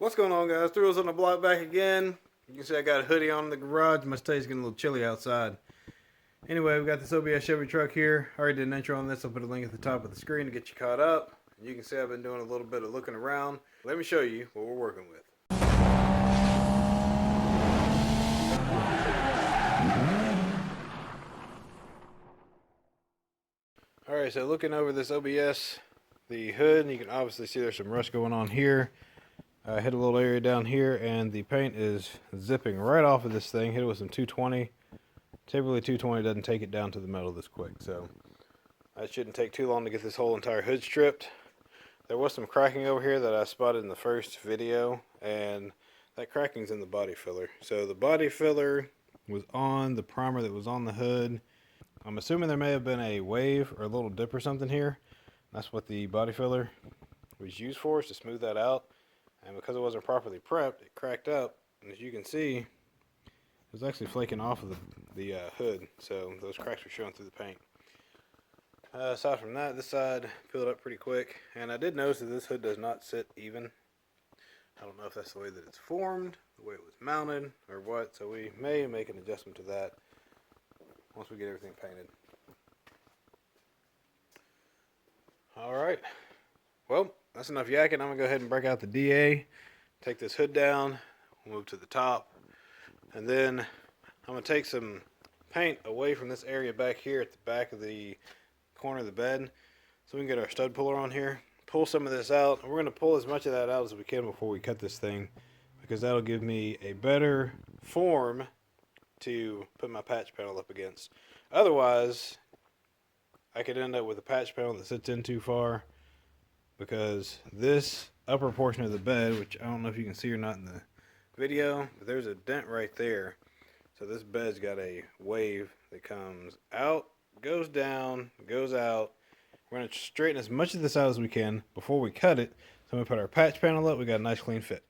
What's going on, guys? Threw us on the block back again. You can see I got a hoodie on in the garage. Must tell you it's getting a little chilly outside. Anyway, we got this OBS Chevy truck here. I already did an intro on this. I'll put a link at the top of the screen to get you caught up. You can see I've been doing a little bit of looking around. Let me show you what we're working with. Alright, so looking over this OBS, the hood, you can obviously see there's some rust going on here. I hit a little area down here and the paint is zipping right off of this thing. Hit it with some 220. Typically 220 doesn't take it down to the metal this quick, so that shouldn't take too long to get this whole entire hood stripped. There was some cracking over here that I spotted in the first video, and that cracking's in the body filler. So the body filler was on the primer that was on the hood. I'm assuming there may have been a wave or a little dip or something here. That's what the body filler was used for, is to smooth that out. And because it wasn't properly prepped, it cracked up. And as you can see, it was actually flaking off of the hood. So those cracks were showing through the paint. Aside from that, this side filled up pretty quick. And I did notice that this hood does not sit even. I don't know if that's the way that it's formed, the way it was mounted, or what. So we may make an adjustment to that once we get everything painted. Alright, well, that's enough yakking. I'm going to go ahead and break out the DA, take this hood down, move to the top, and then I'm going to take some paint away from this area back here at the back of the corner of the bed, so we can get our stud puller on here, pull some of this out, and we're going to pull as much of that out as we can before we cut this thing, because that'll give me a better form to put my patch panel up against. Otherwise, I could end up with a patch panel that sits in too far, because this upper portion of the bed, which I don't know if you can see or not in the video, but there's a dent right there. So this bed's got a wave that comes out, goes down, goes out. We're going to straighten as much of this out as we can before we cut it. So when we put our patch panel up, we got a nice clean fit.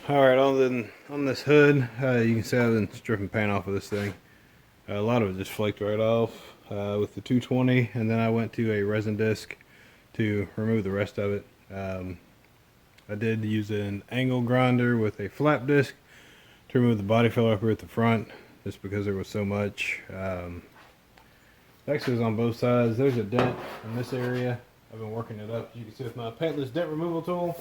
Alright, on this hood, you can see I've been stripping paint off of this thing. A lot of it just flaked right off with the 220, and then I went to a resin disc to remove the rest of it. I did use an angle grinder with a flap disc to remove the body filler up here at the front, just because there was so much. Actually, it was on both sides. There's a dent in this area. I've been working it up. You can see with my paintless dent removal tool.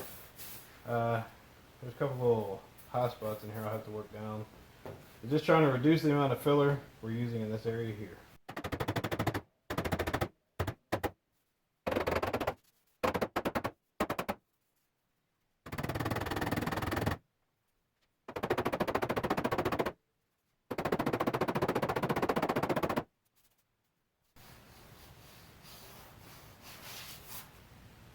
There's a couple little hot spots in here I'll have to work down. I'm just trying to reduce the amount of filler we're using in this area here.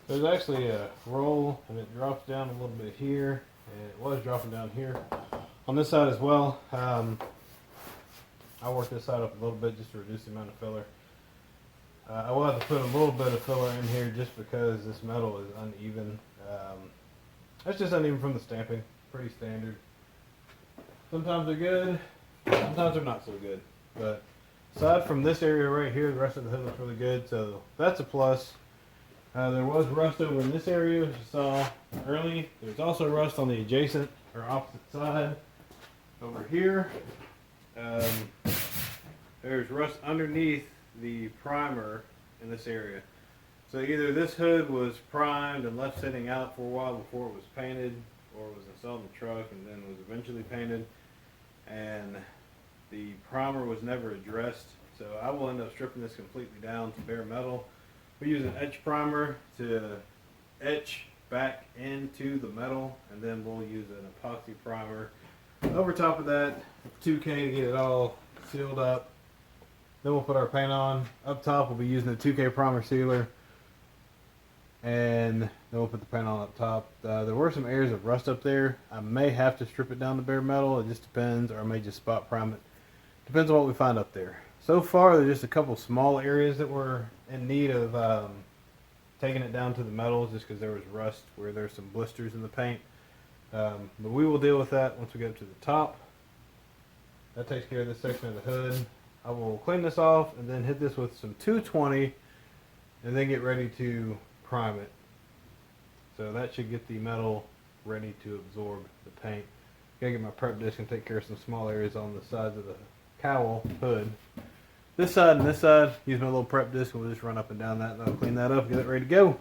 There's actually a roll, and it drops down a little bit here, and it was dropping down here on this side as well. I worked this side up a little bit just to reduce the amount of filler. I will have to put a little bit of filler in here just because this metal is uneven. That's just uneven from the stamping, pretty standard. Sometimes they're good, sometimes they're not so good. But aside from this area right here, the rest of the hood looks really good, so that's a plus. There was rust over in this area, as you saw early. There's also rust on the adjacent or opposite side over here. There's rust underneath the primer in this area. So either this hood was primed and left sitting out for a while before it was painted, or it was installed in the truck and then was eventually painted, and the primer was never addressed. So I will end up stripping this completely down to bare metal. We use an etch primer to etch back into the metal, and then we'll use an epoxy primer over top of that, 2K, to get it all sealed up. Then we'll put our paint on. Up top we'll be using a 2K primer sealer, and then we'll put the paint on up top. There were some areas of rust up there. I may have to strip it down to bare metal. It just depends, or I may just spot prime it. Depends on what we find up there. So far, there's just a couple small areas that were in need of taking it down to the metals, just because there was rust where there's some blisters in the paint. But we will deal with that once we get up to the top. That takes care of this section of the hood. I will clean this off and then hit this with some 220 and then get ready to prime it. So that should get the metal ready to absorb the paint. Gotta get my prep disc and take care of some small areas on the sides of the cowl hood. This side and this side, use my little prep disc, and we'll just run up and down that, and I'll clean that up and get it ready to go.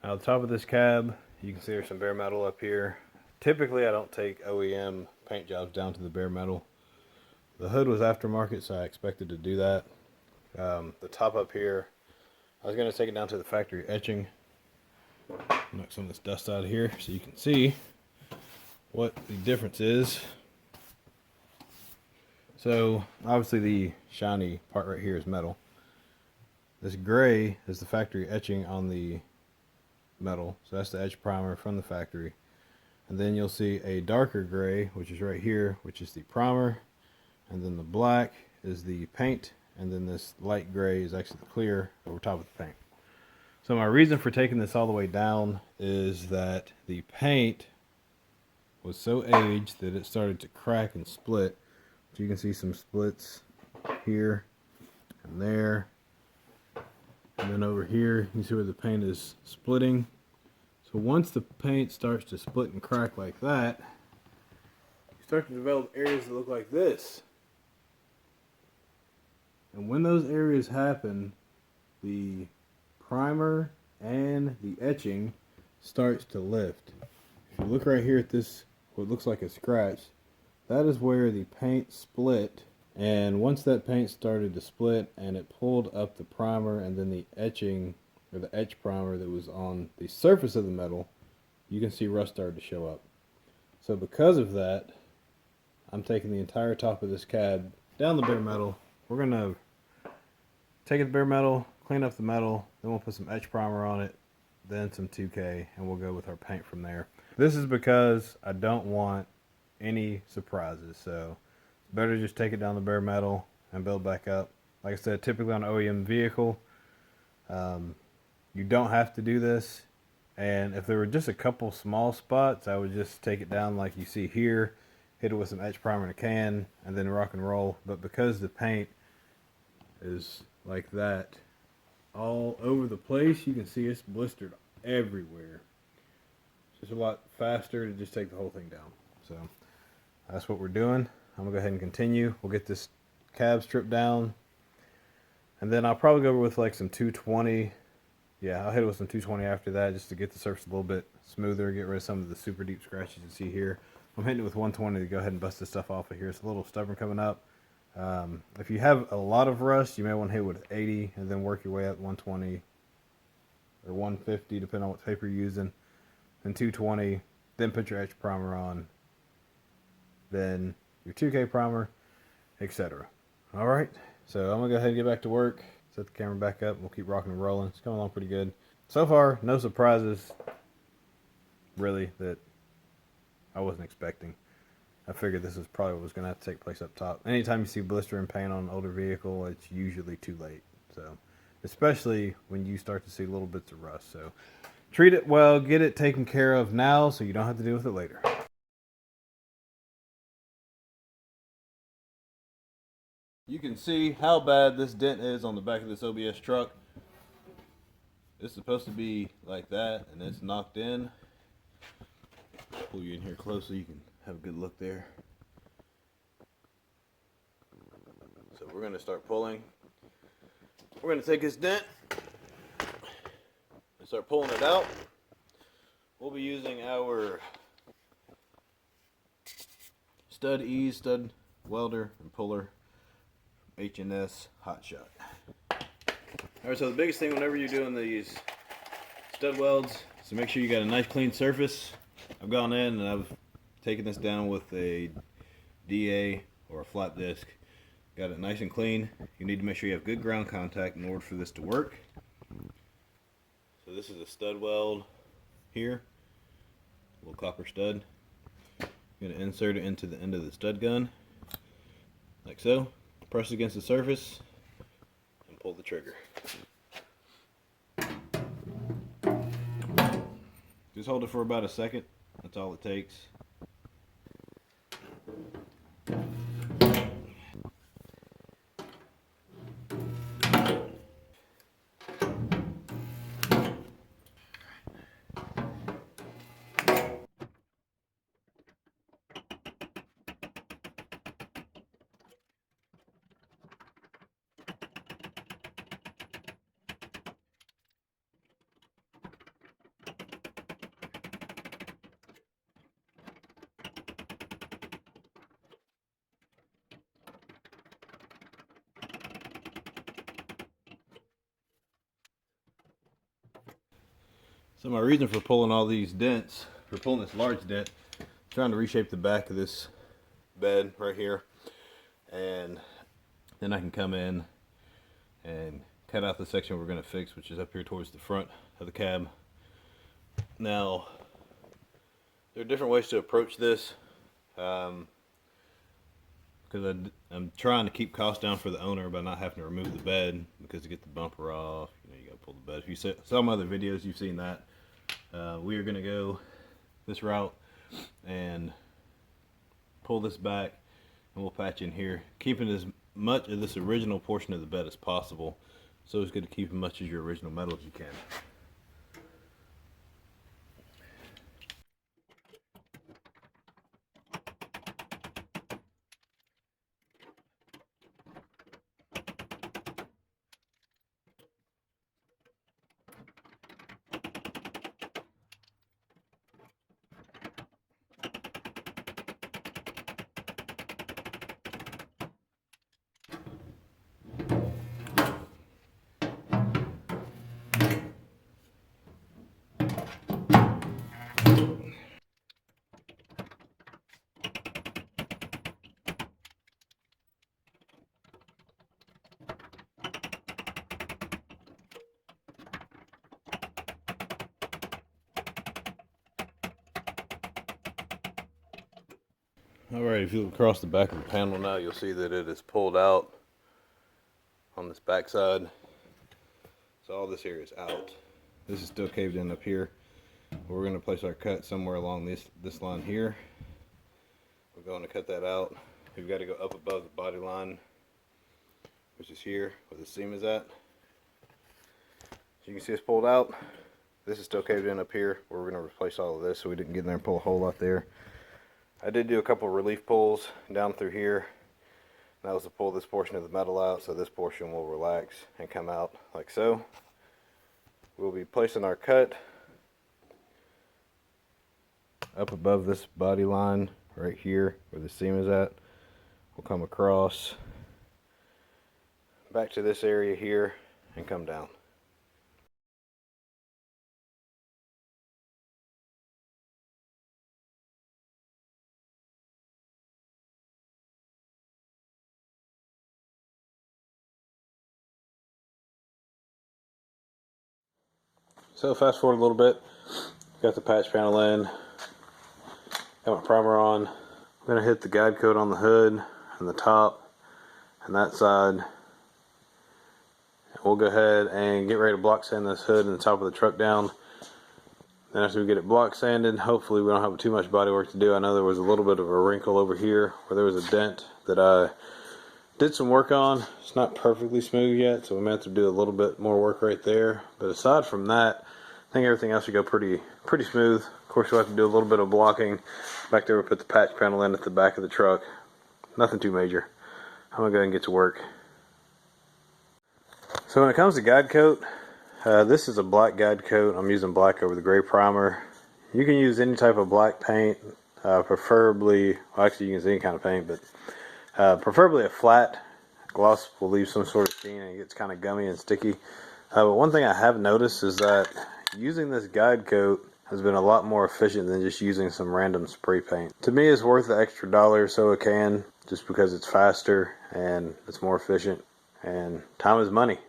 Now, the top of this cab, you can see there's some bare metal up here. Typically, I don't take OEM paint jobs down to the bare metal. The hood was aftermarket, so I expected to do that. The top up here, I was going to take it down to the factory etching. Knock some of this dust out of here so you can see what the difference is. So, obviously the shiny part right here is metal. This gray is the factory etching on the metal. So that's the etch primer from the factory. And then you'll see a darker gray, which is right here, which is the primer. And then the black is the paint, and then this light gray is actually the clear over top of the paint. So my reason for taking this all the way down is that the paint was so aged that it started to crack and split. So you can see some splits here and there. And then over here, you see where the paint is splitting. So once the paint starts to split and crack like that, you start to develop areas that look like this. And when those areas happen, the primer and the etching starts to lift. If you look right here at this, what looks like a scratch, that is where the paint split. And once that paint started to split and it pulled up the primer and then the etching, or the etch primer that was on the surface of the metal, you can see rust started to show up. So because of that, I'm taking the entire top of this cab down the bare metal. We're going to take it to bare metal, clean up the metal, then we'll put some etch primer on it, then some 2K, and we'll go with our paint from there. This is because I don't want any surprises, so it's better to just take it down the bare metal and build back up. Like I said, typically on an OEM vehicle, you don't have to do this. And if there were just a couple small spots, I would just take it down like you see here, hit it with some etch primer in a can, and then rock and roll. But because the paint is like that all over the place, you can see it's blistered everywhere. It's just a lot faster to just take the whole thing down. So that's what we're doing. I'm gonna go ahead and continue. We'll get this cab stripped down, and then I'll probably go over with like some 220. Yeah, I'll hit it with some 220 after that, just to get the surface a little bit smoother, get rid of some of the super deep scratches you see here. I'm hitting it with 120 to go ahead and bust this stuff off of here. It's a little stubborn coming up. If you have a lot of rust, you may want to hit with 80 and then work your way up 120 or 150, depending on what paper you're using. Then 220, then put your etch primer on, then your 2K primer, etc. All right, so I'm gonna go ahead and get back to work. Set the camera back up. We'll keep rocking and rolling. It's coming along pretty good. So far, no surprises, really, that I wasn't expecting. I figured this is probably what was going to have to take place up top. Anytime you see blistering paint on an older vehicle, it's usually too late. So, especially when you start to see little bits of rust. So, treat it well. Get it taken care of now so you don't have to deal with it later. You can see how bad this dent is on the back of this OBS truck. It's supposed to be like that, and it's knocked in. Pull you in here close so you can have a good look there. So we're going to start pulling. We're going to take this dent and start pulling it out. We'll be using our stud ease, stud welder, and puller. H&S Hot Shot. Alright, so the biggest thing whenever you're doing these stud welds is to make sure you got a nice clean surface. I've gone in and I've taken this down with a DA or a flat disc. Got it nice and clean. You need to make sure you have good ground contact in order for this to work. So this is a stud weld here. A little copper stud. I'm going to insert it into the end of the stud gun. Like so. Press against the surface and pull the trigger. Just hold it for about a second. That's all it takes. So my reason for pulling all these dents, for pulling this large dent, trying to reshape the back of this bed right here, and then I can come in and cut out the section we're going to fix, which is up here towards the front of the cab. Now, there are different ways to approach this, because I'm trying to keep costs down for the owner by not having to remove the bed, because to get the bumper off, you got to pull the bed. If you saw my other videos, you've seen that. We are going to go this route and pull this back, and we'll patch in here, keeping as much of this original portion of the bed as possible. So it's good to keep as much of your original metal as you can. Alright, if you look across the back of the panel now, you'll see that it is pulled out on this back side. So all this area is out. This is still caved in up here. We're going to place our cut somewhere along this line here. We're going to cut that out. We've got to go up above the body line, which is here where the seam is at. As you can see, it's pulled out. This is still caved in up here where we're going to replace all of this, so we didn't get in there and pull a hole out there. I did do a couple of relief pulls down through here. That was to pull this portion of the metal out, so this portion will relax and come out like so. We'll be placing our cut up above this body line right here where the seam is at. We'll come across back to this area here and come down. So fast forward a little bit, got the patch panel in, got my primer on. I'm going to hit the guide coat on the hood and the top and that side. We'll go ahead and get ready to block sand this hood and the top of the truck down. Then after we get it block sanded, hopefully we don't have too much body work to do. I know there was a little bit of a wrinkle over here where there was a dent that I did some work on. It's not perfectly smooth yet, so we may have to do a little bit more work right there. But aside from that, I think everything else should go pretty smooth. Of course, we'll have to do a little bit of blocking. Back there, we'll put the patch panel in at the back of the truck. Nothing too major. I'm going to go ahead and get to work. So when it comes to guide coat, this is a black guide coat. I'm using black over the gray primer. You can use any type of black paint, preferably, well, actually you can use any kind of paint, but preferably a flat. Gloss will leave some sort of sheen and it gets kind of gummy and sticky. But one thing I have noticed is that using this guide coat has been a lot more efficient than just using some random spray paint. To me, it's worth the extra $1 or so a can, just because it's faster and it's more efficient, and time is money.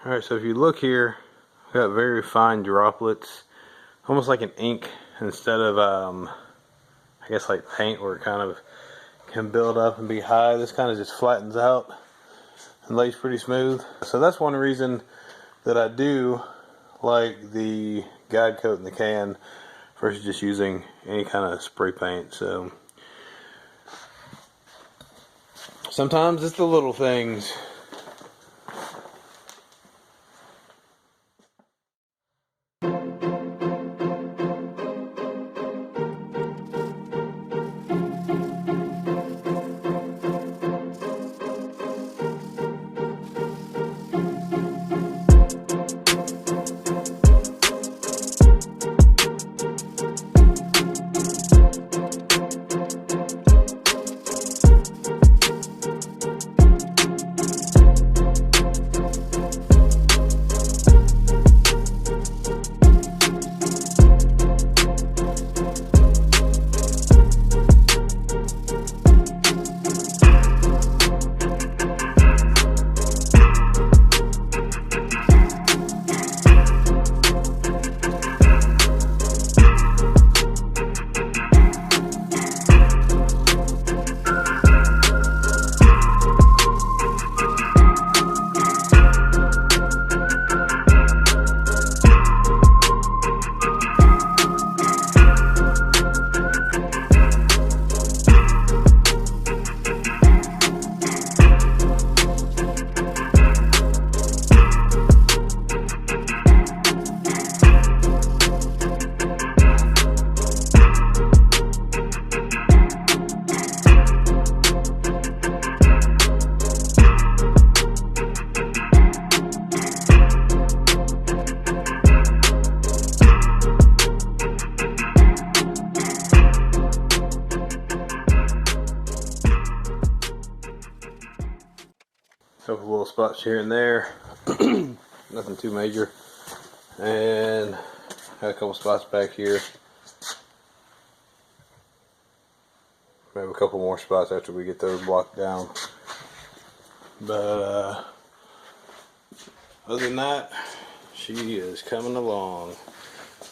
Alright, so if you look here, we've got very fine droplets, almost like an ink instead of, I guess like paint where it kind of can build up and be high. This kind of just flattens out and lays pretty smooth. So that's one reason that I do like the guide coat in the can versus just using any kind of spray paint. So sometimes it's the little things. Couple little spots here and there, nothing too major. And got a couple spots back here. Maybe a couple more spots after we get those blocked down. But other than that, she is coming along.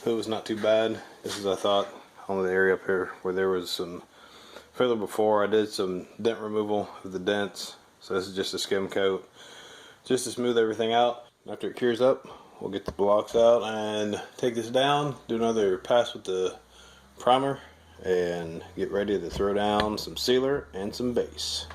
It was not too bad, just as I thought. On the area up here where there was some filler before, I did some dent removal of the dents. So this is just a skim coat, just to smooth everything out. After it cures up, we'll get the blocks out and take this down, do another pass with the primer, and get ready to throw down some sealer and some base.